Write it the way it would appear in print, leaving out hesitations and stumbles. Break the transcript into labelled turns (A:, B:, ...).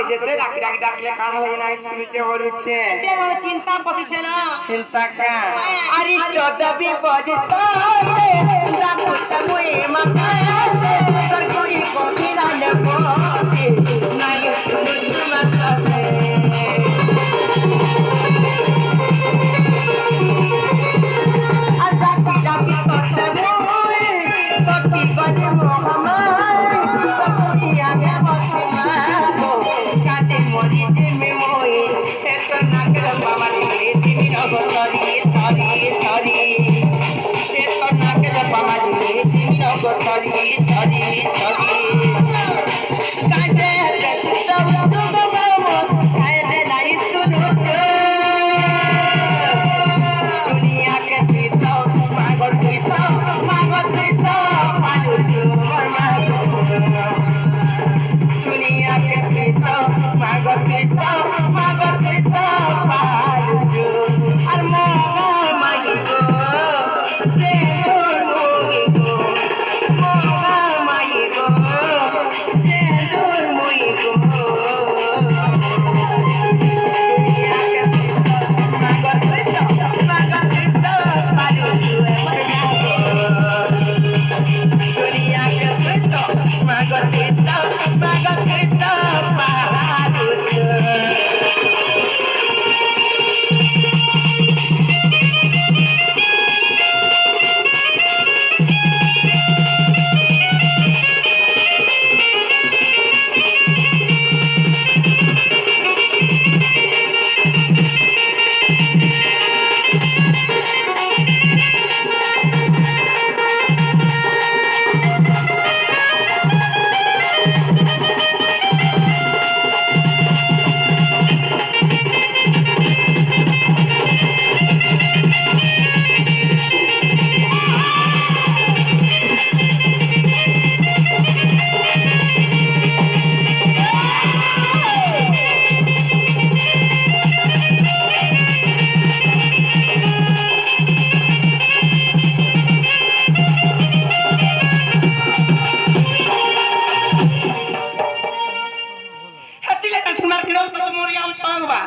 A: যেতে ডাকি ডাকি ডাকলে কার হয় না শুনছে বলছে
B: আমার চিন্তা পড়ছে না
A: চিন্তা কা আরিষ্ট দাবি বজিত রাখত মুই মাথাতে সরকুরি কবিরা নেবতে নাই শুনু মাথাতে আর ডাকি ডাকি করতে মুই তকি বলে মোহাম্মদ সরকুরি আগে বসে কাতে মরি দিমে মই এত নাগর বাবার ঘরে দিবি নগরি ধরি ধরি এত নাগর বাবার ঘরে দিবি নগরি ধরি ধরি কাজে সব কাজে নাই শুনো দুনিয়া কে তুই তো পাগল তুই তো পাগল दुनिया के पीता मागो पीता पालू और मोगा माइको से मोइको मोगा माइको से मोइको दुनिया के पीता मागो पीता पालू दुनिया के पीता मागो पीता
B: tongue ba